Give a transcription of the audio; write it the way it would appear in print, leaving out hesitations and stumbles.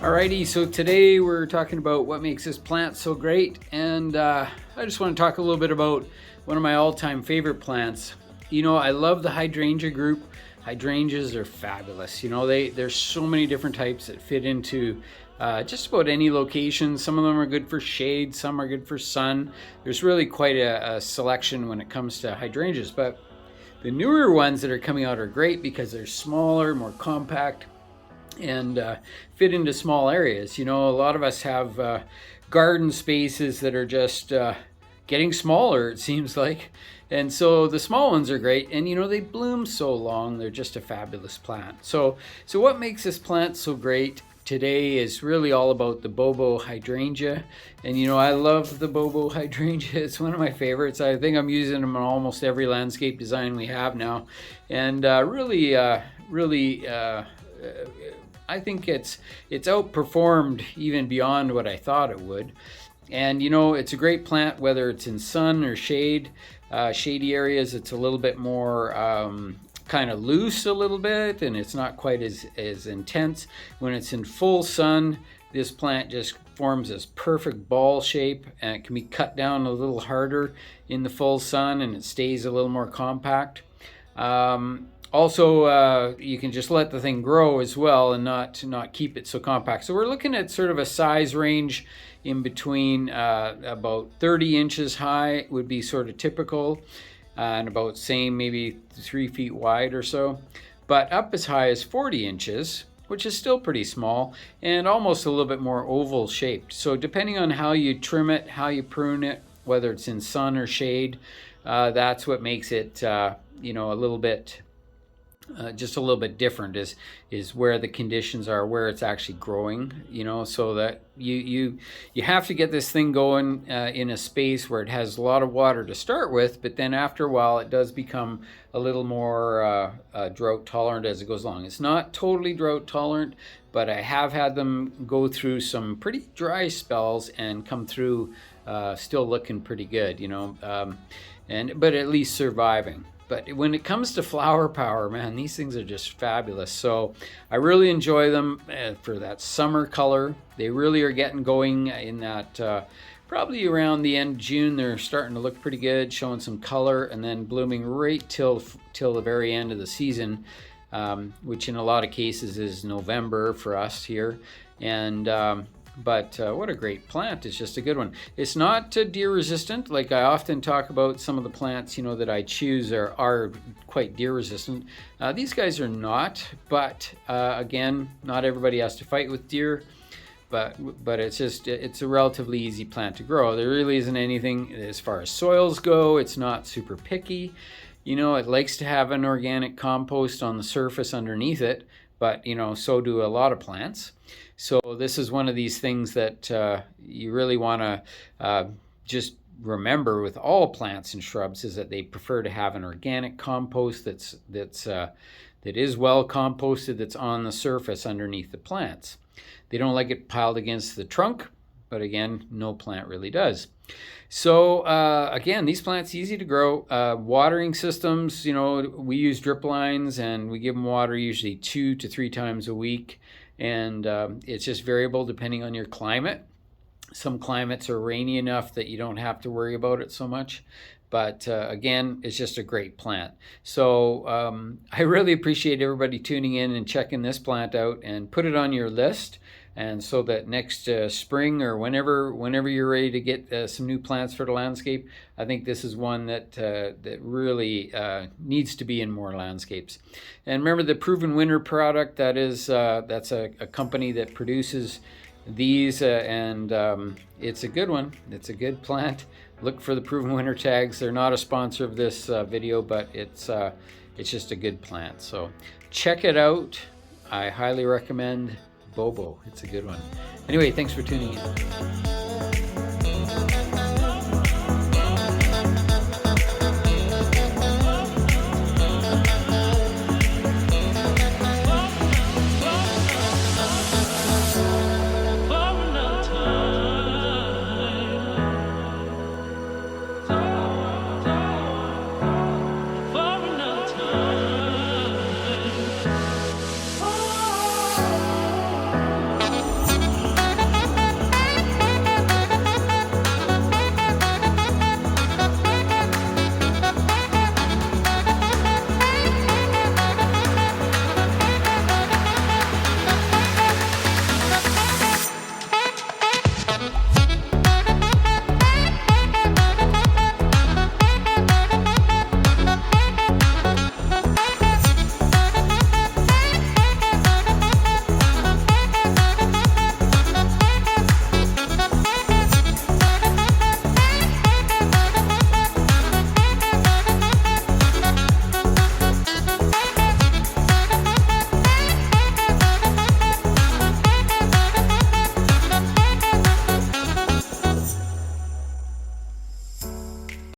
Alrighty, so today we're talking about what makes this plant so great, and I just want to talk a little bit about one of my all-time favorite plants. You know, I love the hydrangea group. Hydrangeas are fabulous. You know, there's so many different types that fit into just about any location. Some of them are good for shade, some are good for sun. There's really quite a selection when it comes to hydrangeas, but the newer ones that are coming out are great because they're smaller, more compact, and fit into small areas. You know, a lot of us have garden spaces that are just getting smaller, it seems like. And so the small ones are great, and you know, they bloom so long. They're just a fabulous plant. So what makes this plant so great today is really all about the Bobo Hydrangea. And you know, I love the Bobo Hydrangea. It's one of my favorites. I think I'm using them on almost every landscape design we have now. And really, I think it's outperformed even beyond what I thought it would. And you know, it's a great plant whether it's in sun or shade. Shady areas, it's a little bit more kind of loose a little bit, and it's not quite as intense. When it's in full sun, this plant just forms this perfect ball shape, and it can be cut down a little harder in the full sun, and it stays a little more compact. Also, you can just let the thing grow as well and not keep it so compact. So we're looking at sort of a size range in between about 30 inches high would be sort of typical, and about same maybe 3 feet wide or so, but up as high as 40 inches, which is still pretty small, and almost a little bit more oval shaped. So depending on how you trim it, how you prune it, whether it's in sun or shade, that's what makes it you know, a little bit just a little bit different is where the conditions are, where it's actually growing, you know, so that you have to get this thing going in a space where it has a lot of water to start with, but then after a while it does become a little more drought tolerant as it goes along. It's not totally drought tolerant, but I have had them go through some pretty dry spells and come through still looking pretty good, you know, but at least surviving. But when it comes to flower power, man, these things are just fabulous. So I really enjoy them for that summer color. They really are getting going in that probably around the end of June. They're starting to look pretty good, showing some color, and then blooming right till the very end of the season, which in a lot of cases is November for us here. And but what a great plant. It's just a good one. It's not deer resistant. Like I often talk about, some of the plants, you know, that I choose are quite deer resistant. These guys are not, but again, not everybody has to fight with deer, but it's a relatively easy plant to grow. There really isn't anything as far as soils go. It's not super picky. You know, it likes to have an organic compost on the surface underneath it, but you know, so do a lot of plants. So this is one of these things that you really want to just remember with all plants and shrubs, is that they prefer to have an organic compost that is well composted, that's on the surface underneath the plants. They don't like it piled against the trunk, but again, no plant really does. So again, these plants easy to grow. Watering systems, you know, we use drip lines, and we give them water usually 2 to 3 times a week. And it's just variable depending on your climate. Some climates are rainy enough that you don't have to worry about it so much. But again, it's just a great plant. So I really appreciate everybody tuning in and checking this plant out, and put it on your list. And so that next spring, or whenever you're ready to get some new plants for the landscape, I think this is one that really needs to be in more landscapes. And remember the Proven Winner product. That's a company that produces these, and it's a good one. It's a good plant. Look for the Proven Winner tags. They're not a sponsor of this video, but it's just a good plant. So check it out. I highly recommend Bobo. It's a good one. Anyway, thanks for tuning in.